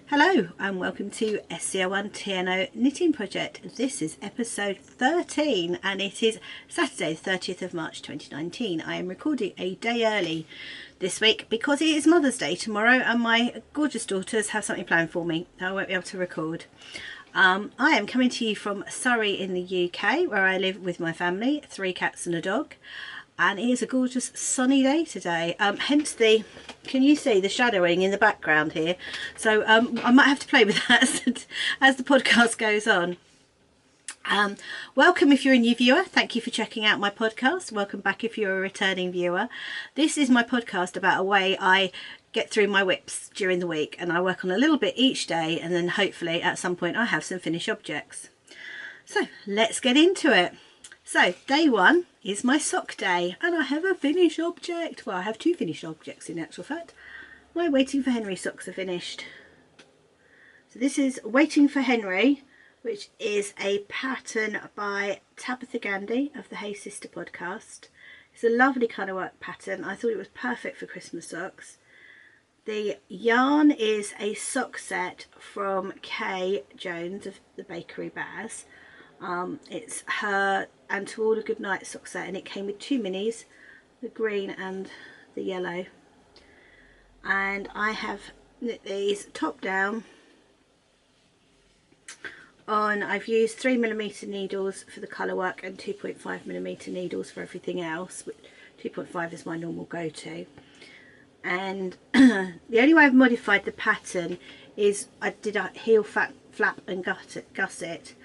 Hello and welcome to scr1tno knitting project. This is episode 13 and it is Saturday the 30th of March 2019. I am recording a day early this week because it is Mother's Day tomorrow and my gorgeous daughters have something planned for me. I won't be able to record. I am coming to you from Surrey in the UK, where I live with my family, 3 cats and a dog. And it is a gorgeous sunny day today, hence the, can you see the shadowing in the background here? So I might have to play with that as the podcast goes on. Welcome if you're a new viewer, thank you for checking out my podcast. Welcome back if you're a returning viewer. This is my podcast about a way I get through my whips during the week, and I work on a little bit each day, and then hopefully at some point I have some finished objects. So let's get into it. So day one is my sock day and I have a finished object. Well, I have 2 finished objects in actual fact. My Waiting for Henry socks are finished. So this is Waiting for Henry, which is a pattern by Tabitha Gandee of the Hey Sister podcast. It's a lovely colourwork pattern. I thought it was perfect for Christmas socks. The yarn is a sock set from Kay Jones of the Bakery Baz. It's her And To All a Good Night sock set, and it came with 2 minis, the green and the yellow. And I have knit these top down on, I've used 3mm needles for the colour work and 2.5mm needles for everything else. 2.5 is my normal go-to. And the only way I've modified the pattern is I did a heel flap and gusset,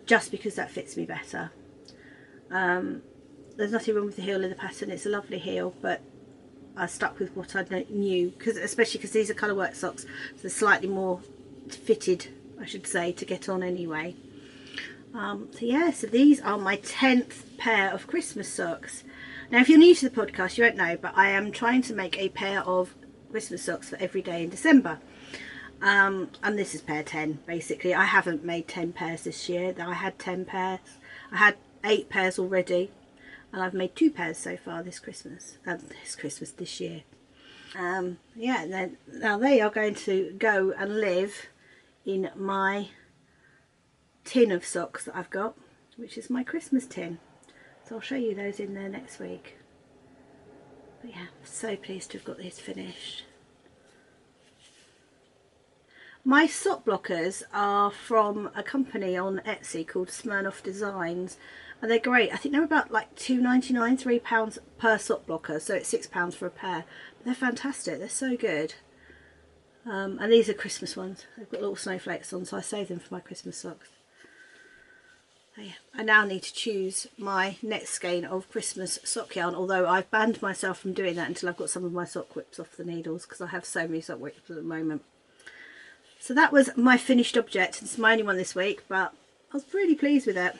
just because that fits me better. There's nothing wrong with the heel of the pattern, it's a lovely heel, but I stuck with what I knew, especially because these are colourwork socks, so they're slightly more fitted, I should say, to get on anyway. So yeah, so these are my 10th pair of Christmas socks. Now if you're new to the podcast you won't know, but I am trying to make a pair of Christmas socks for every day in December. And this is pair 10 basically. I haven't made 10 pairs this year. I had 10 pairs. I had 8 pairs already, and I've made 2 pairs so far this year. Yeah, and then now they are going to go and live in my tin of socks that I've got, which is my Christmas tin. So I'll show you those in there next week. But yeah, I'm so pleased to have got these finished. My sock blockers are from a company on Etsy called scr1tno Designs, and they're great. I think they're about like £2.99, £3 per sock blocker, so it's £6 for a pair. But they're fantastic, they're so good. And these are Christmas ones. They've got little snowflakes on, so I save them for my Christmas socks. So yeah, I now need to choose my next skein of Christmas sock yarn, although I've banned myself from doing that until I've got some of my sock whips off the needles, because I have so many sock whips at the moment. So that was my finished object. It's my only one this week, but I was really pleased with it.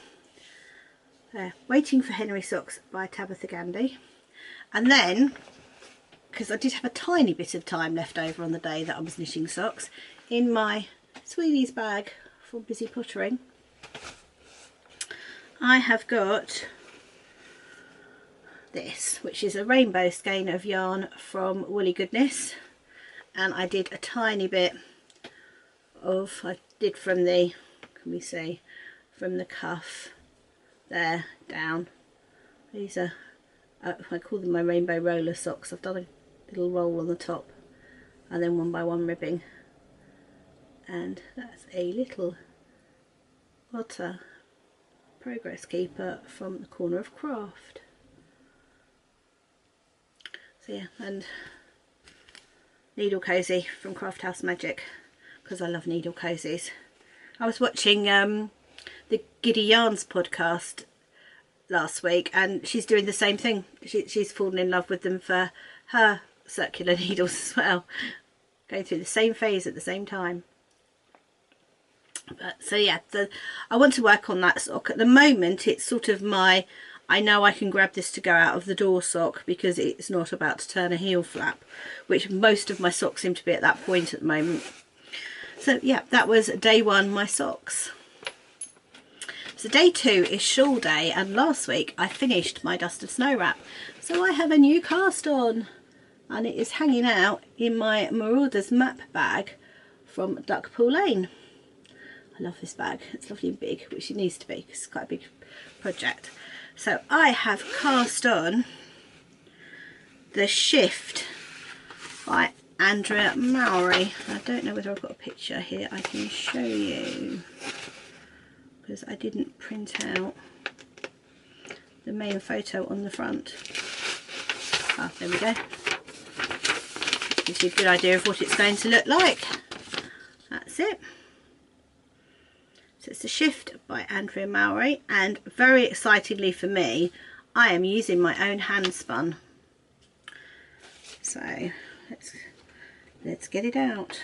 Waiting for Henry socks by Tabitha Gandee. And then, because I did have a tiny bit of time left over on the day that I was knitting socks, in my Sweeney's bag for busy pottering, I have got this, which is a rainbow skein of yarn from Woolly Goodness. And I did a tiny bit I did from the, can we see, from the cuff there down. These are, I call them my rainbow roller socks. I've done a little roll on the top and then 1 by 1 ribbing, and that's a little otter progress keeper from the Corner of Craft. So yeah, and needle cozy from Craft House Magic, because I love needle cozies. I was watching the Giddy Yarns podcast last week, and she's doing the same thing. She's fallen in love with them for her circular needles as well, going through the same phase at the same time. But so yeah, I want to work on that sock. At the moment it's sort of my, I know I can grab this to go out of the door sock, because it's not about to turn a heel flap, which most of my socks seem to be at that point at the moment. So yeah, that was day 1, my socks. So day 2 is shawl day, and last week I finished my dusted snow wrap. So I have a new cast on, and it is hanging out in my Marauders map bag from Duckpool Lane. I love this bag, it's lovely and big, which it needs to be because it's quite a big project. So I have cast on the Shift by Andrea Mowry. I don't know whether I've got a picture here I can show you, because I didn't print out the main photo on the front. Ah, there we go. Gives you a good idea of what it's going to look like. That's it. So it's the Shift by Andrea Mowry, and very excitingly for me, I am using my own handspun. So let's get it out.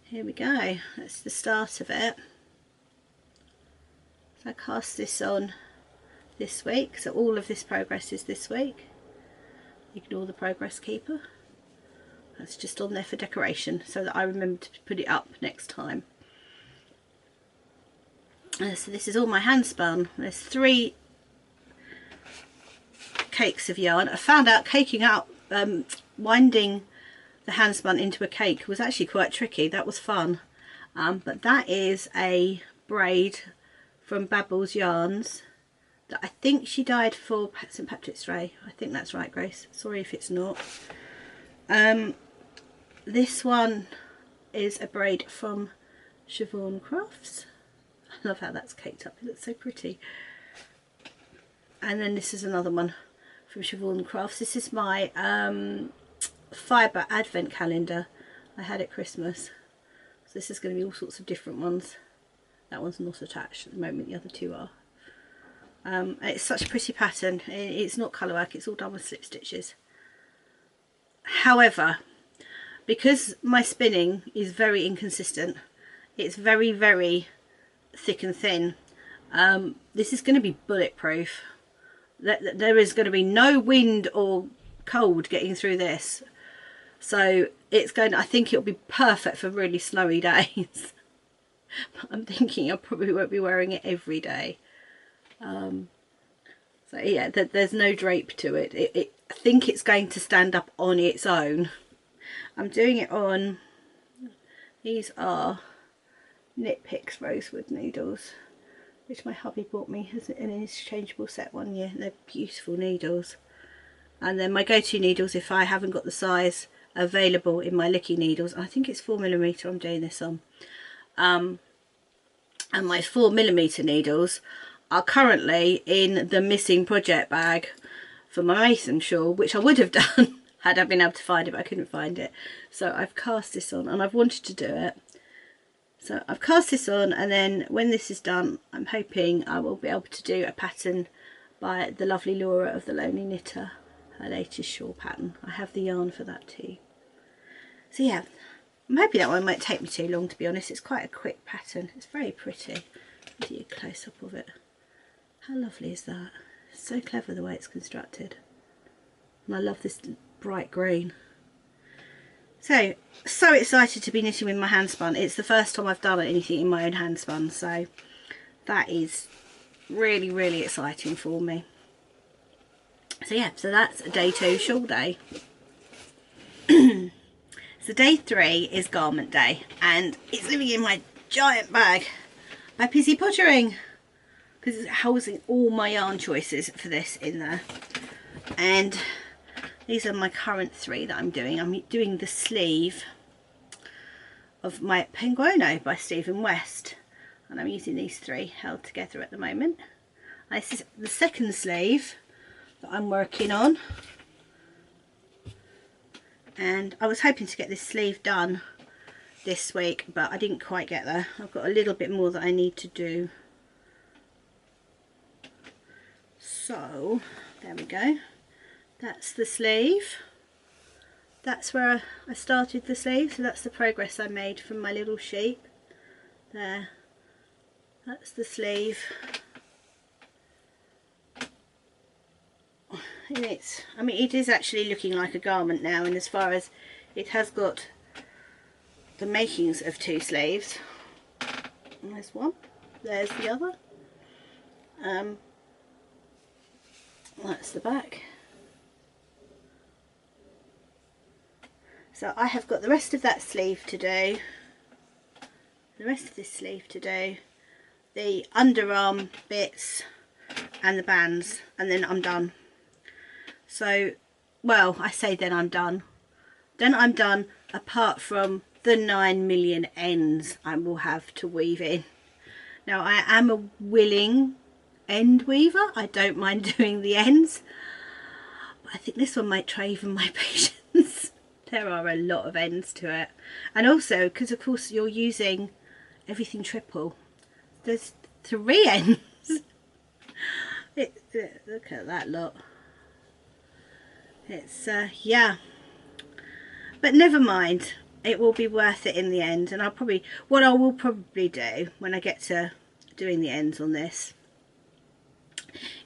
Here we go. That's the start of it. So I cast this on this week, so all of this progress is this week. Ignore the progress keeper. That's just on there for decoration so that I remember to put it up next time. So this is all my handspun. There's 3 cakes of yarn. I found out caking up, winding the handspun into a cake was actually quite tricky. That was fun. But that is a braid from Babbles yarns that I think she dyed for St Patrick's Day. I think that's right, Grace. Sorry if it's not. This one is a braid from Siobhan Crafts. I love how that's caked up, it looks so pretty. And then this is another one from Siobhan Crafts. This is my fibre advent calendar I had at Christmas. So this is going to be all sorts of different ones. That one's not attached at the moment, the other 2 are. It's such a pretty pattern. It's not colour work, it's all done with slip stitches. However, because my spinning is very inconsistent, it's very, very thick and thin, this is going to be bulletproof. There is going to be no wind or cold getting through this, so it's going to, I think it'll be perfect for really snowy days. I'm thinking I probably won't be wearing it every day. So yeah, there's no drape to it. I think it's going to stand up on its own. I'm doing it on, these are Knit Picks rosewood needles, which my hubby bought me as an interchangeable set one year. They're beautiful needles. And then my go-to needles, if I haven't got the size available in my Licky needles, I think it's 4mm I'm doing this on. And my 4mm needles are currently in the missing project bag for my Mason shawl, which I would have done had I been able to find it, but I couldn't find it. So I've cast this on, and I've wanted to do it. So I've cast this on, and then when this is done, I'm hoping I will be able to do a pattern by the lovely Laura of the Lonely Knitter, her latest shawl pattern. I have the yarn for that too. So yeah, I'm hoping that one won't take me too long, to be honest. It's quite a quick pattern. It's very pretty. I'll do a close-up of it. How lovely is that? It's so clever the way it's constructed. And I love this bright green. So excited to be knitting with my handspun. It's the first time I've done anything in my own handspun, so that is really, really exciting for me. So yeah, so that's day 2, shawl day. So day 3 is garment day, and it's living in my giant bag by Pissy Pottering, because it's housing all my yarn choices for this in there. And these are my current 3 that I'm doing. I'm doing the sleeve of my Penguono by Stephen West, and I'm using these 3 held together at the moment. And this is the second sleeve that I'm working on, and I was hoping to get this sleeve done this week, but I didn't quite get there. I've got a little bit more that I need to do. So there we go. That's the sleeve. That's where I started the sleeve, so that's the progress I made from my little sheep there. That's the sleeve. And it's, I mean, it is actually looking like a garment now, and as far as it has got the makings of 2 sleeves. There's one, there's the other. That's the back. So I have got the rest of that sleeve to do, the rest of this sleeve to do, the underarm bits and the bands, and then I'm done. So, well, I say then I'm done. Then I'm done, apart from the 9 million ends I will have to weave in. Now I am a willing end weaver, I don't mind doing the ends, but I think this one might try even my patience. There are a lot of ends to it, and also because of course you're using everything triple, there's 3 ends. Look at that lot. It's yeah, but never mind, it will be worth it in the end. And what I will probably do when I get to doing the ends on this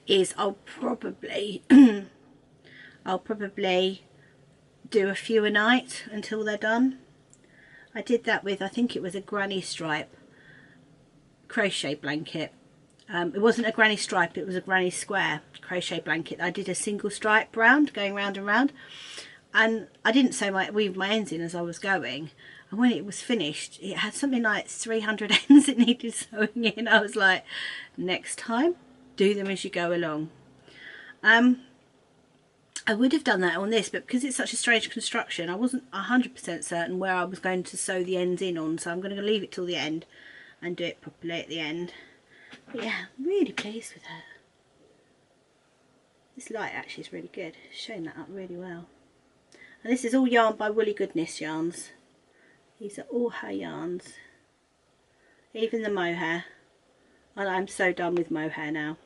is I'll probably do a few a night until they're done. I did that with, I think it was a granny stripe crochet blanket. It wasn't a granny stripe, it was a granny square crochet blanket. I did a single stripe round, going round and round, and I didn't weave my ends in as I was going, and when it was finished it had something like 300 ends it needed sewing in. I was like, next time do them as you go along. I would have done that on this, but because it's such a strange construction I wasn't 100% certain where I was going to sew the ends in on, so I'm going to leave it till the end and do it properly at the end. But yeah, I'm really pleased with that. This light actually is really good, it's showing that up really well. And this is all yarn by Woolly Goodness yarns. These are all her yarns, even the mohair, and I'm so done with mohair now.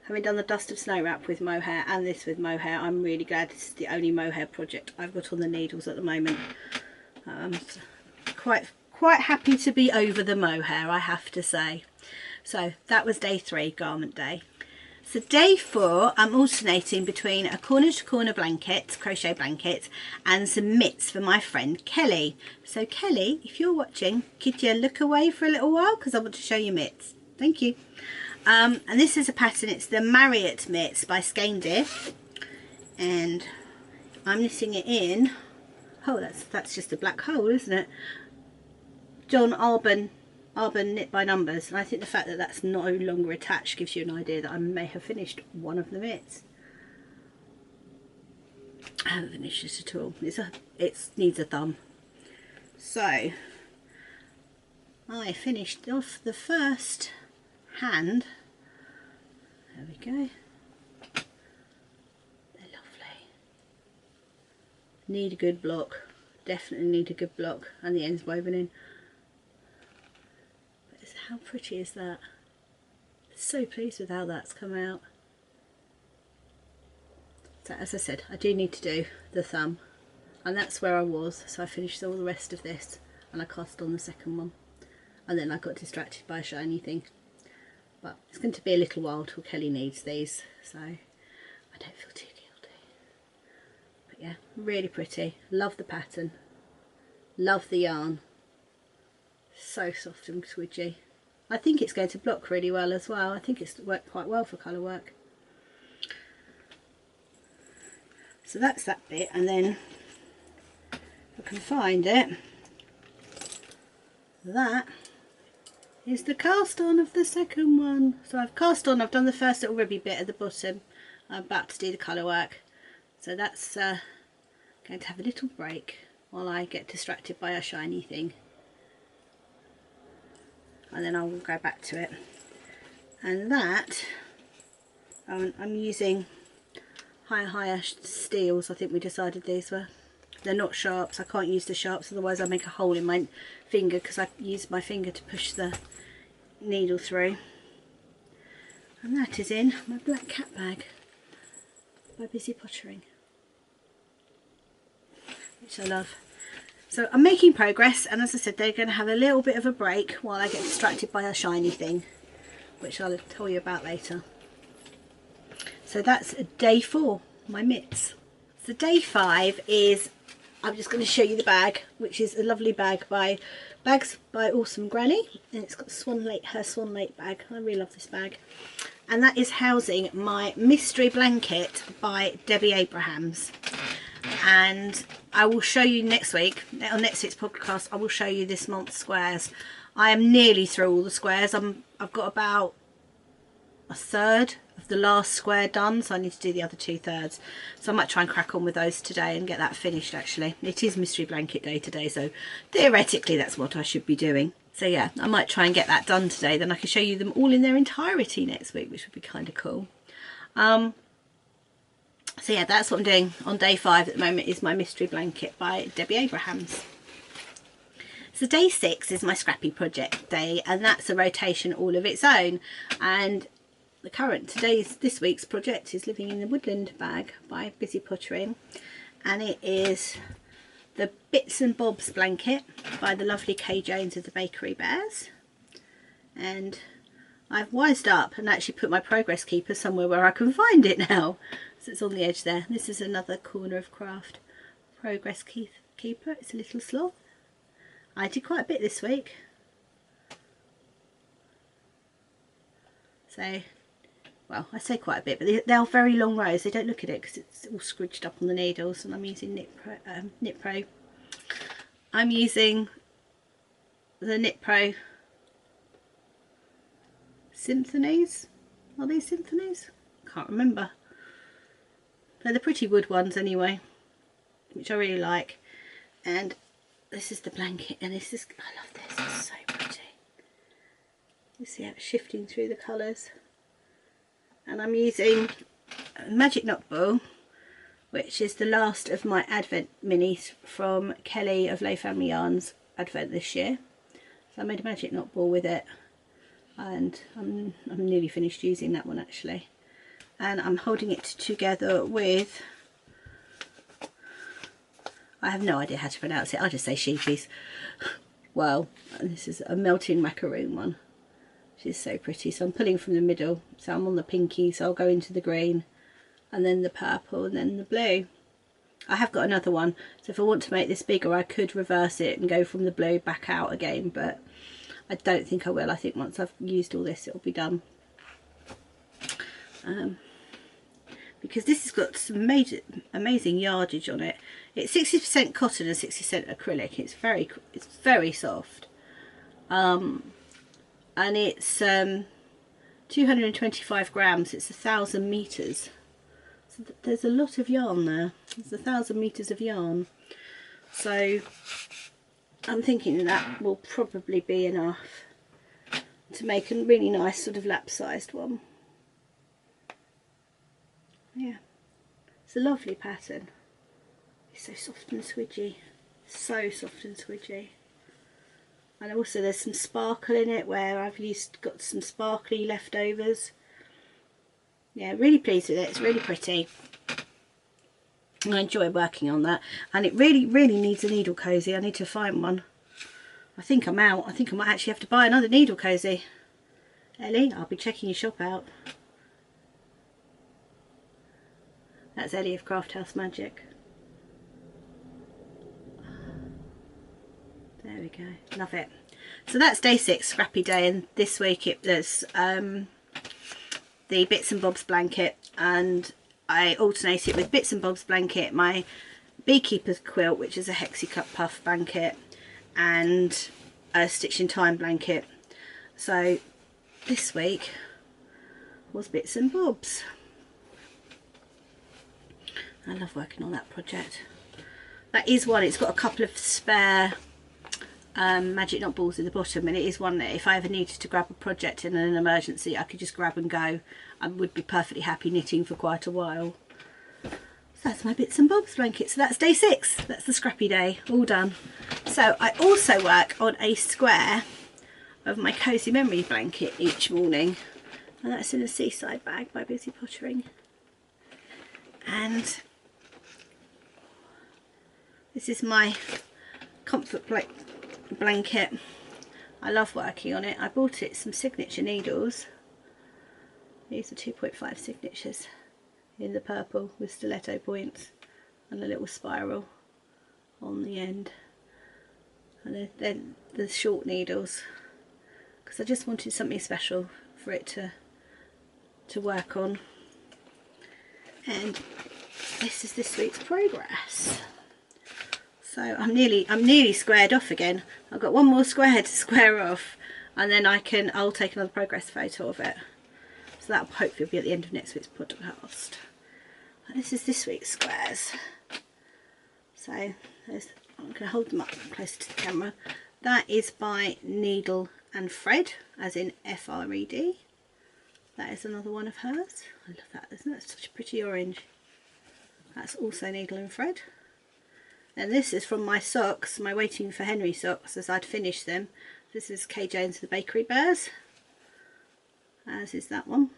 Having done the Dust of Snow wrap with mohair and this with mohair, I'm really glad this is the only mohair project I've got on the needles at the moment. Quite happy to be over the mohair, I have to say. So that was day 3, garment day. So day 4, I'm alternating between a corner to corner blanket, crochet blanket, and some mitts for my friend Kelly. So Kelly, if you're watching, could you look away for a little while, because I want to show you mitts. Thank you. And this is a pattern, it's the Marriott mitts by Gandee, and I'm knitting it in, oh that's just a black hole, isn't it? John Arbon Knit by Numbers, and I think the fact that that's no longer attached gives you an idea that I may have finished one of the mitts. I haven't finished this at all. It needs a thumb. So I finished off the first hand. There we go. They're lovely. Need a good block. Definitely need a good block, and the end's woven in. But how pretty is that? So pleased with how that's come out. So as I said, I do need to do the thumb, and that's where I was. So I finished all the rest of this and I cast on the second one, and then I got distracted by a shiny thing. But it's going to be a little while till Kelly needs these, so I don't feel too guilty. But yeah, really pretty. Love the pattern. Love the yarn. So soft and twidgy. I think it's going to block really well as well. I think it's worked quite well for colour work. So that's that bit, and then if I can find it, that is the cast on of the second one. So I've cast on, I've done the first little ribby bit at the bottom. I'm about to do the colour work. So that's going to have a little break while I get distracted by a shiny thing. And then I will go back to it. And that, I'm using higher steels. I think we decided these were. They're not sharps. I can't use the sharps, otherwise I make a hole in my finger, because I use my finger to push the needle through. And that is in my black cat bag by Busy Pottering, which I love. So I'm making progress, and as I said, they're going to have a little bit of a break while I get distracted by a shiny thing, which I'll tell you about later. So that's day 4, my mitts. So day 5 is I'm just going to show you the bag, which is a lovely bag by Bags by Awesome Granny, and it's got Swan Lake, her Swan Lake bag. I really love this bag. And that is housing my mystery blanket by Debbie Abrahams. And I will show you next week, on next week's podcast, I will show you this month's squares. I am nearly through all the squares. I've got about a third of the last square done, so I need to do the other 2/3. So I might try and crack on with those today and get that finished. Actually, it is mystery blanket day today, so theoretically that's what I should be doing. So yeah, I might try and get that done today, then I can show you them all in their entirety next week, which would be kind of cool. So yeah, that's what I'm doing on day 5 at the moment, is my mystery blanket by Debbie Abrahams. So day 6 is my scrappy project day, and that's a rotation all of its own. And this week's project is Living in the Woodland bag by Busy Pottering, and it is the Bits and Bobs blanket by the lovely Kay Jones of the Bakery Bears. And I've wised up and actually put my progress keeper somewhere where I can find it now, so it's on the edge there. This is another corner of craft progress keeper. It's a little sloth. I did quite a bit this week, so, well, I say quite a bit, but they are very long rows. They don't look at it because it's all scrooged up on the needles, and I'm using Knit Pro. I'm using the Knit Pro Symphonies. Are these Symphonies? Can't remember. They're the pretty wood ones anyway, which I really like. And this is the blanket, and this is, I love this, it's so pretty. You see how it's shifting through the colours. And I'm using Magic Knot Ball, which is the last of my Advent minis from Kelly of Lay Family Yarns Advent this year. So I made a Magic Knot Ball with it, and I'm nearly finished using that one actually. And I'm holding it together with, I have no idea how to pronounce it, I'll just say sheepies. Well, this is a melting macaroon one. She's so pretty. So I'm pulling from the middle, so I'm on the pinky, so I'll go into the green and then the purple and then the blue. I have got another one, so if I want to make this bigger I could reverse it and go from the blue back out again, but I don't think I will. I think once I've used all this it'll be done. Because this has got some amazing yardage on it. It's 60% cotton and 60% acrylic. It's very soft, and it's 225 grams. It's 1,000 meters. So there's a lot of yarn there. There's 1,000 meters of yarn. So I'm thinking that will probably be enough to make a really nice sort of lap-sized one. Yeah, it's a lovely pattern. It's so soft and swidgy, so soft and swidgy. And also there's some sparkle in it where I've got some sparkly leftovers. Yeah, really pleased with it. It's really pretty. I enjoy working on that, and it really needs a needle cozy. I need to find one. I think I'm out. I think I might actually have to buy another needle cozy. Ellie, I'll be checking your shop out. That's Ellie of Craft House Magic. There we go, love it. So that's day 6, scrappy day, and this week there's the Bits and Bobs blanket, and I alternate it with Bits and Bobs blanket, my Beekeeper's quilt, which is a Hexie-Cut Puff blanket, and a Stitch in Time blanket. So this week was Bits and Bobs. I love working on that project. That is one, it's got a couple of spare Magic Knot balls in the bottom, and it is one that if I ever needed to grab a project in an emergency I could just grab and go. I would be perfectly happy knitting for quite a while. So that's my Bits and Bobs blanket. So that's day 6, that's the scrappy day, all done. So I also work on a square of my Cozy Memory blanket each morning, and that's in a Seaside bag by Busy Pottering. And this is my comfort blanket. I love working on it. I bought it some signature needles. These are 2.5 signatures in the purple with stiletto points and a little spiral. on the end, and then the short needles, because I just wanted something special for it to work on. And this is this week's progress. So I'm nearly squared off again. I've got one more square to square off, and then I'll take another progress photo of it. So that hopefully will be at the end of next week's podcast. This is this week's squares. So I'm going to hold them up closer to the camera. That is by Needle and Thread, as in F-R-E-D. That is another one of hers. I love that, isn't it? Such a pretty orange. That's also Needle and Thread. And this is from my socks, my Waiting for Henry socks, as I'd finished them. This is Kay Jones and the Bakery Bears, as is that one,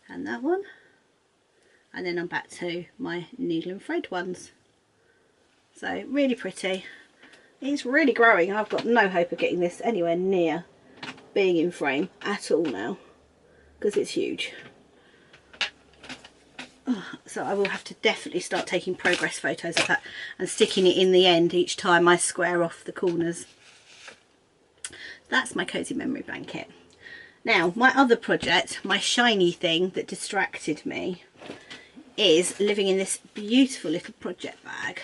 and that one. And then I'm back to my Needle and Thread ones. So really pretty. It's really growing. I've got no hope of getting this anywhere near being in frame at all now, because it's huge. So I will have to definitely start taking progress photos of that and sticking it in the end each time I square off the corners. That's my cozy memory blanket. Now my other project, my shiny thing that distracted me, is living in this beautiful little project bag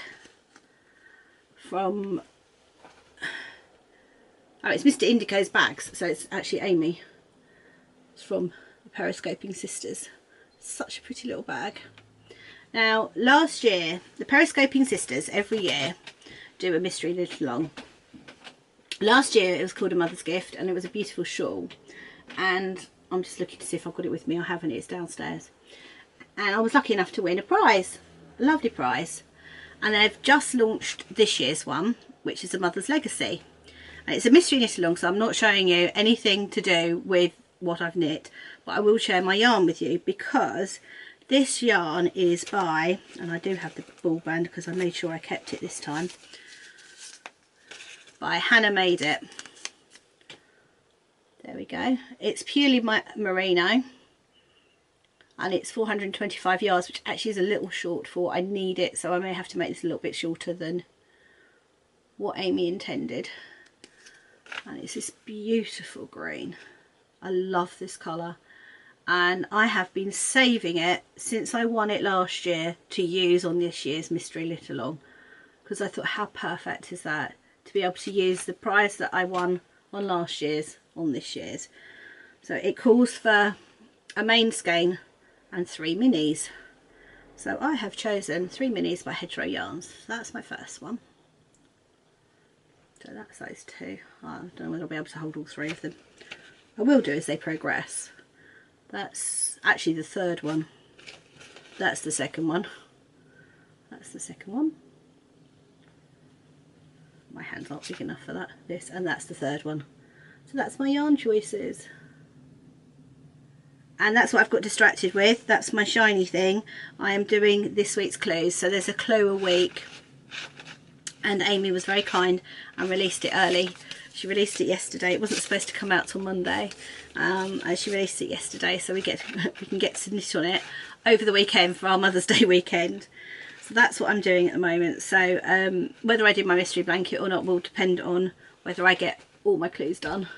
from, oh, it's Mr. Indigo's bags, so it's actually Amy. It's from the Periscoping Sisters. Such a pretty little bag. Now last year, the Periscoping Sisters every year do a mystery little long. Last year it was called A Mother's Gift, and it was a beautiful shawl, and I'm just looking to see if I've got it with me. I haven't, it's downstairs. And I was lucky enough to win a prize, a lovely prize. And they've just launched this year's one, which is A Mother's Legacy, and it's a mystery knit along, so I'm not showing you anything to do with what I've knit, but I will share my yarn with you, because this yarn is by, and I do have the ball band because I made sure I kept it this time, by Hannah Made It. There we go. It's purely my merino, and it's 425 yards, which actually is a little short for what I need it, so I may have to make this a little bit shorter than what Amy intended. And it's this beautiful green. I love this colour, and I have been saving it since I won it last year to use on this year's Mystery Lit Along, because I thought, how perfect is that, to be able to use the prize that I won on last year's on this year's. So it calls for a main skein and 3 minis. So I have chosen 3 minis by Hedgerow Yarns. So that's my first one. So that's those two. I don't know whether I'll be able to hold all 3 of them. I will do as they progress. That's actually the third one. That's the second one. That's the second one. My hands aren't big enough for that. This, and that's the third one. So that's my yarn choices. And that's what I've got distracted with. That's my shiny thing. I am doing this week's clues. So there's a clue a week. And Amy was very kind and released it early. She released it yesterday. It wasn't supposed to come out till Monday, and she released it yesterday, so we can get to knit on it over the weekend for our Mother's Day weekend. So that's what I'm doing at the moment. So whether I do my mystery blanket or not will depend on whether I get all my clues done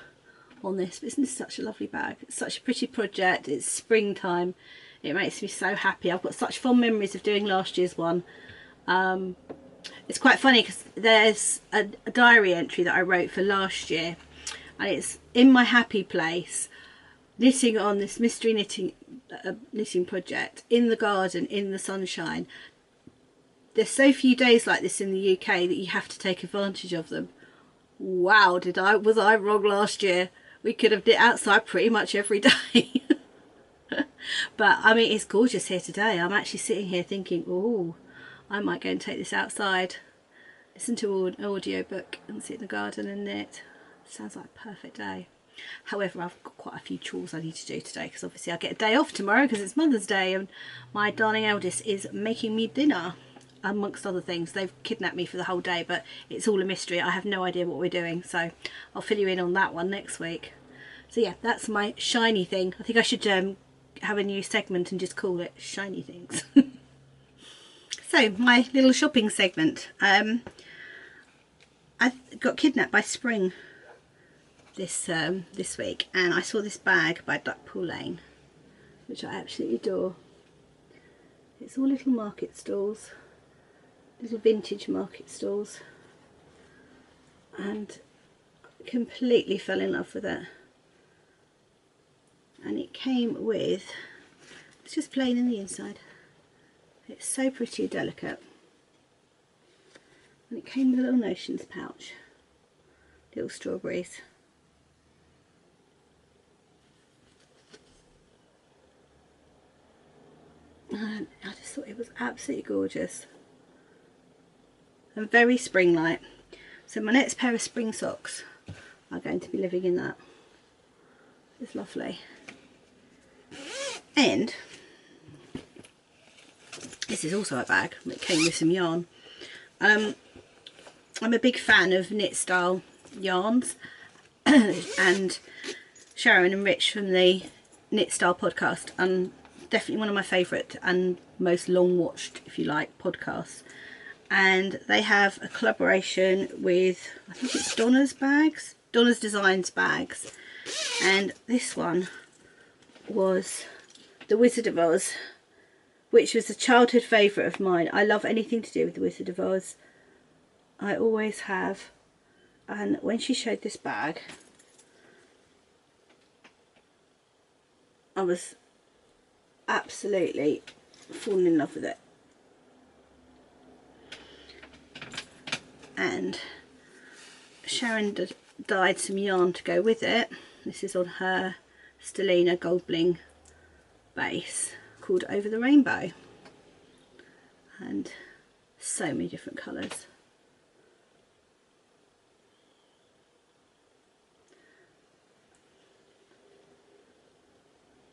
on this. But isn't this such a lovely bag? It's such a pretty project. It's springtime. It makes me so happy. I've got such fond memories of doing last year's one. It's quite funny because there's a diary entry that I wrote for last year, and it's in my happy place, knitting on this mystery knitting project in the garden in the sunshine. There's so few days like this in the UK that you have to take advantage of them. Wow, was I wrong last year? We could have knit outside pretty much every day. But I mean, it's gorgeous here today. I'm actually sitting here thinking, oh, I might go and take this outside, listen to an audio book and sit in the garden and knit. Sounds like a perfect day. However, I've got quite a few chores I need to do today, because obviously I get a day off tomorrow because it's Mother's Day, and my darling eldest is making me dinner, amongst other things. They've kidnapped me for the whole day, but it's all a mystery. I have no idea what we're doing, so I'll fill you in on that one next week. So yeah, that's my shiny thing. I think I should have a new segment and just call it Shiny Things. So so my little shopping segment. I got kidnapped by Spring this week, and I saw this bag by Duckpool Lane, which I absolutely adore. It's all little market stalls, little vintage market stalls, and completely fell in love with it. And it came with, it's just plain in the inside. It's so pretty and delicate. And it came with a little notions pouch, little strawberries. And I just thought it was absolutely gorgeous and very spring-like. So my next pair of spring socks are going to be living in that. It's lovely. And this is also a bag that came with some yarn. I'm a big fan of knit style yarns, and Sharon and Rich from the Knit Style podcast, and definitely one of my favourite and most long watched, if you like, podcasts. And they have a collaboration with, I think it's Donna's bags, Donna's Designs bags, and this one was The Wizard of Oz, which was a childhood favourite of mine. I love anything to do with The Wizard of Oz. I always have. And when she showed this bag, I was absolutely falling in love with it. And Sharon dyed some yarn to go with it. This is on her Stellina Gold Bling base called Over the Rainbow, and so many different colours.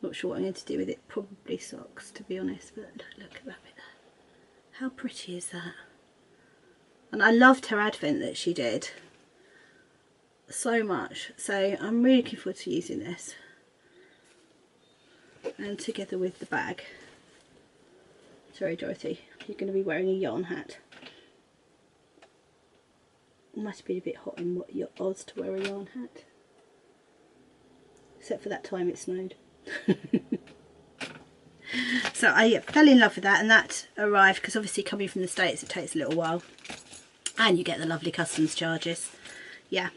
Not sure what I'm going to do with it, probably socks to be honest, but look at that bit there. How pretty is that? And I loved her advent that she did so much, so I'm really looking forward to using this, and together with the bag. Sorry Dorothy, you're going to be wearing a yarn hat. It must be a bit hot in your Oz to wear a yarn hat, except for that time it snowed. So I fell in love with that, and that arrived because obviously coming from the States it takes a little while, and you get the lovely customs charges. Yeah,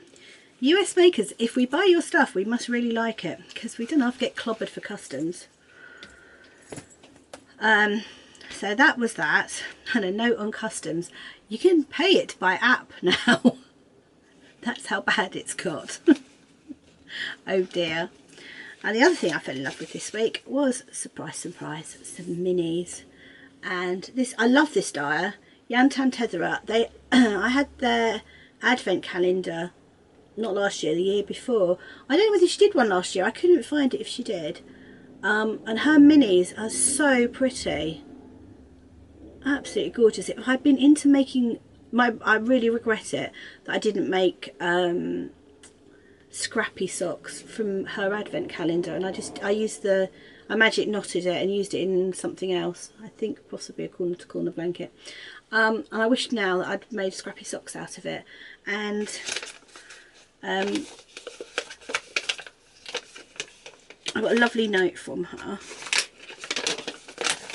US makers, if we buy your stuff we must really like it, because we don't have to get clobbered for customs. So that was that. And a note on customs, you can pay it by app now. That's how bad it's got. Oh dear. And the other thing I fell in love with this week was, surprise surprise, some minis. And this, I love this dyer, Yantan Tetherer. They I had their advent calendar, not last year, the year before. I don't know whether she did one last year, I couldn't find it if she did. And her minis are so pretty, absolutely gorgeous. If I'd been into making I really regret it that I didn't make scrappy socks from her advent calendar, and I magic knotted it and used it in something else, I think possibly a corner to corner blanket. And I wish now that I'd made scrappy socks out of it. And I got a lovely note from her,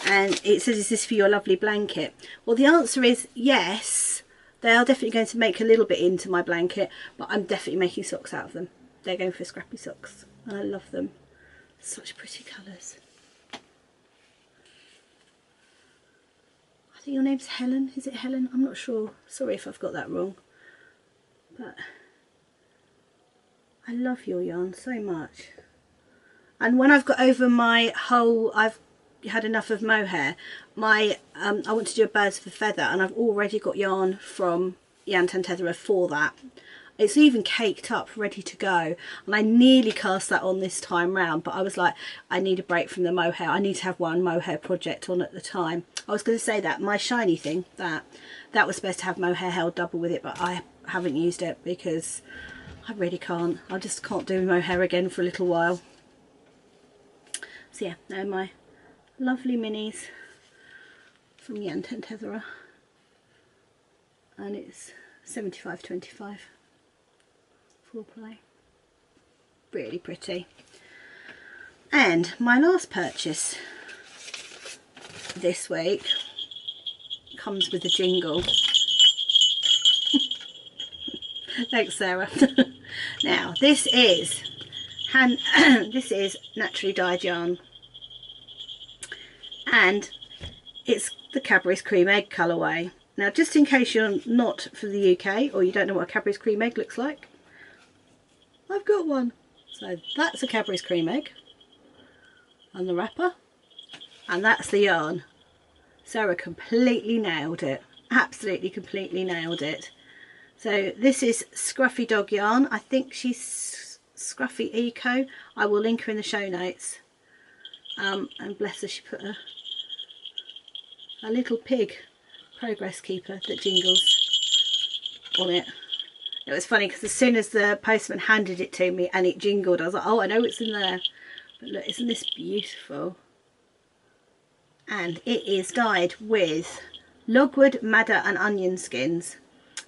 and it says, is this for your lovely blanket? Well, the answer is yes. They are definitely going to make a little bit into my blanket, but I'm definitely making socks out of them. They're going for scrappy socks, and I love them. Such pretty colours. I think your name's Helen. Is it Helen? I'm not sure. Sorry if I've got that wrong. But I love your yarn so much. And when I've got over my whole, I've had enough of mohair, I want to do a birds of a feather, and I've already got yarn from Yantan Tetherer for that. It's even caked up, ready to go, and I nearly cast that on this time round, but I was like, I need a break from the mohair. I need to have one mohair project on at the time. I was going to say that my shiny thing, that was supposed to have mohair held double with it, but I haven't used it because I really can't. I just can't do mohair again for a little while. So yeah, they're my lovely minis from Yan Tetherer, and it's 75.25 full play. Really pretty. And my last purchase this week comes with a jingle. Thanks, Sarah. Now this is this is naturally dyed yarn, and it's the Cadbury's Cream Egg colourway. Now, just in case you're not from the UK or you don't know what a Cadbury's Cream Egg looks like, I've got one. So that's a Cadbury's Cream Egg on the wrapper, and that's the yarn. Sarah completely nailed it. Absolutely completely nailed it. So this is Scruffy Dog yarn. I think she's Scruffy Eco. I will link her in the show notes. And bless her, she put a little pig progress keeper that jingles on it. It was funny because as soon as the postman handed it to me and it jingled, I was like, oh, I know it's in there. But look, isn't this beautiful? And it is dyed with logwood, madder and onion skins,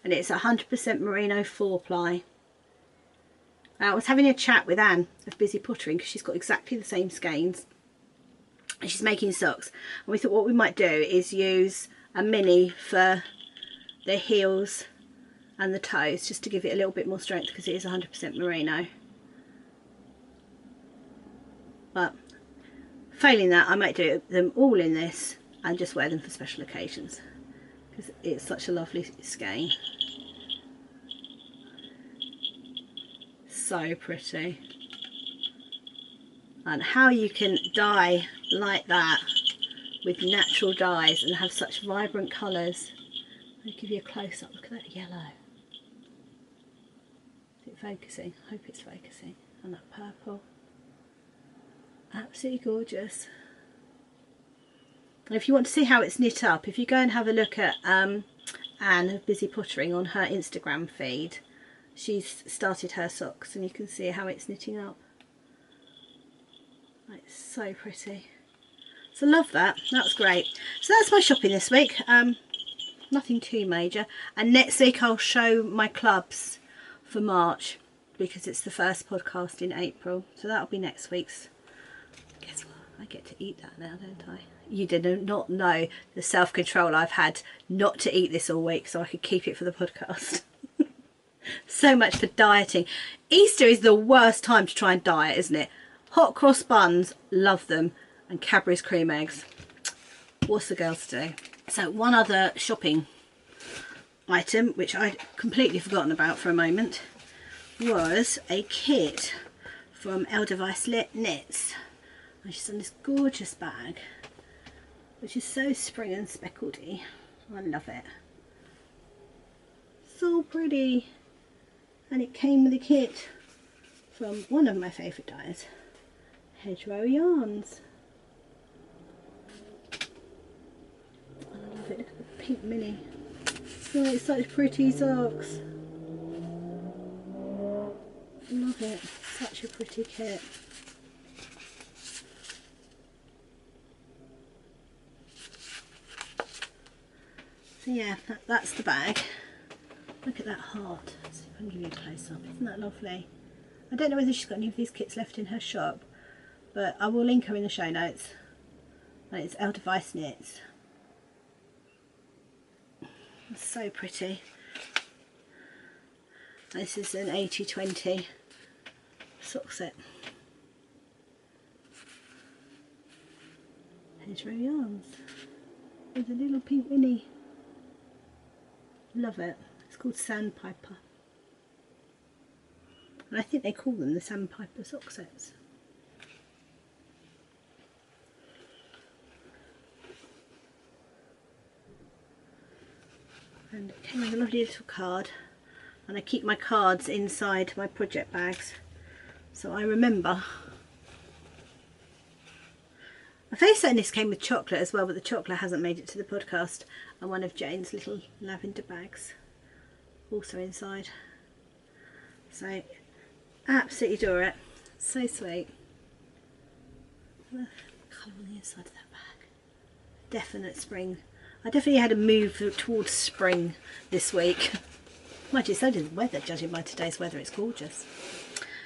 and it's 100% merino 4-ply. I was having a chat with Anne of Busy Pottering because she's got exactly the same skeins and she's making socks, and we thought what we might do is use a mini for the heels and the toes, just to give it a little bit more strength because it is 100% merino. But failing that, I might do them all in this and just wear them for special occasions because it's such a lovely skein. So pretty. And how you can dye like that with natural dyes and have such vibrant colours. I'll give you a close up. Look at that yellow. Is it focusing? I hope it's focusing. And that purple. Absolutely gorgeous. And if you want to see how it's knit up, if you go and have a look at Anne of Busy Pottering on her Instagram feed, she's started her socks and you can see how it's knitting up. It's so pretty. So love that. That's great. So that's my shopping this week. Nothing too major. And next week I'll show my clubs for March because it's the first podcast in April. So that'll be next week's. Guess what? I get to eat that now, don't I? You did not know the self-control I've had not to eat this all week so I could keep it for the podcast. So much for dieting. Easter is the worst time to try and diet, isn't it? Hot cross buns, love them, and Cadbury's cream eggs. What's the girls to do? So one other shopping item, which I'd completely forgotten about for a moment, was a kit from Edelweiss Knits. And she's done this gorgeous bag, which is so spring and speckledy. I love it. So pretty. And it came with a kit from one of my favourite dyers, Hedgerow Yarns. I love it. Look at the pink mini. Oh, it's such pretty socks. Love it. Such a pretty kit. So yeah, that's the bag. Look at that heart. Let's see if I can give you a close up. Isn't that lovely? I don't know whether she's got any of these kits left in her shop, but I will link her in the show notes. And it's Edelweiss Knits. It's so pretty. This is an 80/20 sock set. Hedgerow Yarns with a little pink Winnie. Love it. It's called Sandpiper. And I think they call them the Sandpiper sock sets. And it came with a lovely little card. And I keep my cards inside my project bags, so I remember. I face certain this came with chocolate as well, but the chocolate hasn't made it to the podcast. And one of Jane's little lavender bags also inside. So absolutely adore it. So sweet. The colour on the inside of that bag. Definite spring I definitely had a move towards spring this week. Mind you, so did the weather, judging by today's weather. It's gorgeous.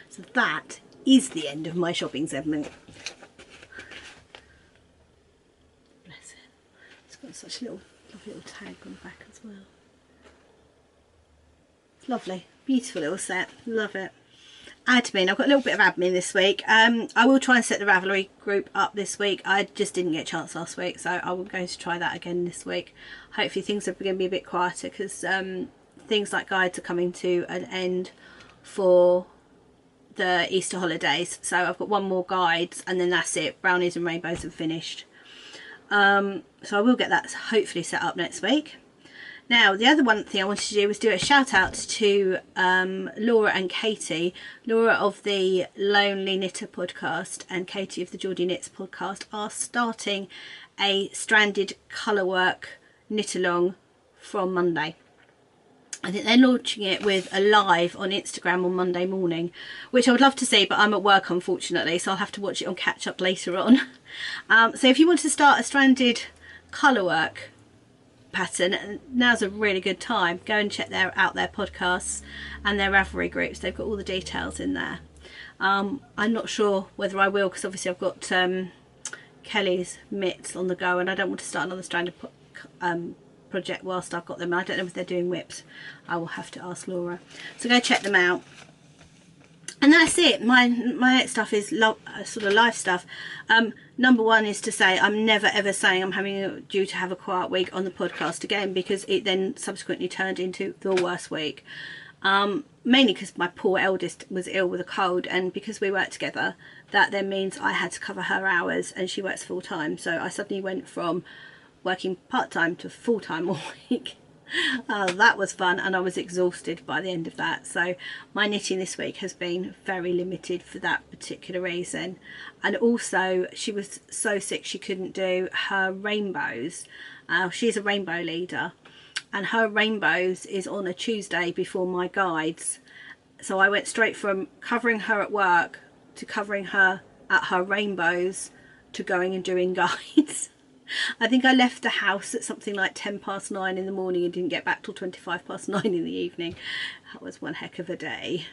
So that is the end of my shopping segment. Bless it. It's got such a lovely little tag on the back as well. It's lovely. Beautiful little set. Love it. Admin. I've got a little bit of admin this week. I will try and set the Ravelry group up this week. I just didn't get a chance last week, so I'm going to try that again this week. Hopefully things are going to be a bit quieter, because things like guides are coming to an end for the Easter holidays. So I've got one more guides and then that's it. Brownies and rainbows are finished. So I will get that hopefully set up next week. Now, the other one thing I wanted to do was do a shout out to Laura and Katie. Laura of the Lonely Knitter podcast and Katie of the Geordie Knits podcast are starting a stranded colourwork knit along from Monday. I think they're launching it with a live on Instagram on Monday morning, which I would love to see, but I'm at work unfortunately, so I'll have to watch it on catch up later on. So if you want to start a stranded colourwork pattern, now's a really good time. Go and check out their podcasts and their Ravelry groups. They've got all the details in there. I'm not sure whether I will, because obviously I've got Kelly's mitts on the go and I don't want to start another stranded project whilst I've got them. I don't know if they're doing whips. I will have to ask Laura. So go check them out. And that's it. My next stuff is sort of life stuff. Number one is to say I'm never ever saying I'm due to have a quiet week on the podcast again, because it then subsequently turned into the worst week. Mainly because my poor eldest was ill with a cold, and because we work together, that then means I had to cover her hours and she works full time. So I suddenly went from working part-time to full-time all week. That was fun, and I was exhausted by the end of that. So my knitting this week has been very limited for that particular reason. And also she was so sick she couldn't do her rainbows. She's a rainbow leader and her rainbows is on a Tuesday before my guides. So I went straight from covering her at work to covering her at her rainbows to going and doing guides. I think I left the house at something like 9:10 in the morning and didn't get back till 9:25 in the evening. That was one heck of a day.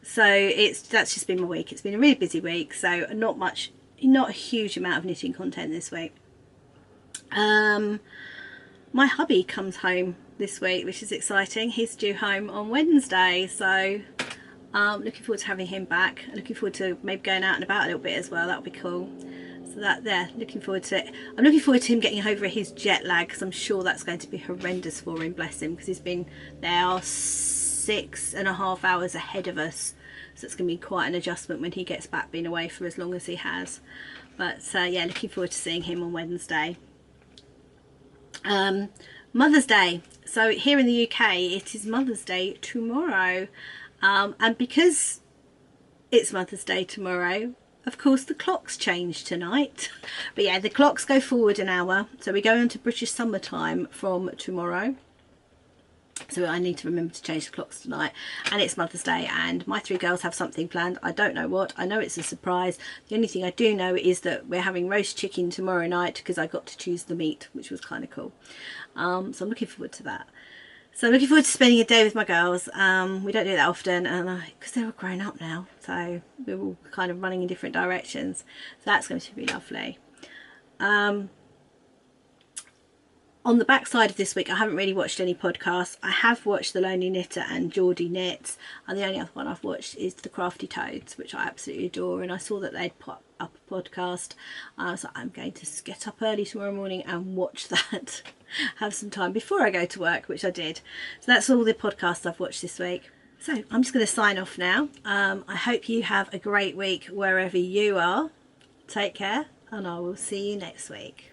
So that's just been my week. It's been a really busy week, so not a huge amount of knitting content this week. My hubby comes home this week, which is exciting. He's due home on Wednesday, so looking forward to having him back. Looking forward to maybe going out and about a little bit as well. That would be cool. So that there, looking forward to it. I'm looking forward to him getting over his jet lag, because I'm sure that's going to be horrendous for him, bless him, because he's been there 6.5 hours ahead of us. So it's going to be quite an adjustment when he gets back, being away for as long as he has. But yeah, looking forward to seeing him on Wednesday. Mother's Day. So here in the UK, it is Mother's Day tomorrow. And because it's Mother's Day tomorrow, of course the clocks change tonight. But yeah, the clocks go forward an hour. So we go into British summertime from tomorrow. So I need to remember to change the clocks tonight. And it's Mother's Day and my 3 girls have something planned. I don't know what. I know it's a surprise. The only thing I do know is that we're having roast chicken tomorrow night, because I got to choose the meat, which was kind of cool. So I'm looking forward to that. So I'm looking forward to spending a day with my girls. We don't do that often, and because they're all grown up now, so we're all kind of running in different directions. So that's going to be lovely. On the back side of this week, I haven't really watched any podcasts. I have watched The Lonely Knitter and Geordie Knits, and the only other one I've watched is The Crafty Toads, which I absolutely adore, and I saw that they'd put up a podcast. So I'm going to get up early tomorrow morning and watch that. Have some time before I go to work, which I did. So that's all the podcasts I've watched this week. So I'm just going to sign off now. I hope you have a great week wherever you are. Take care, and I will see you next week.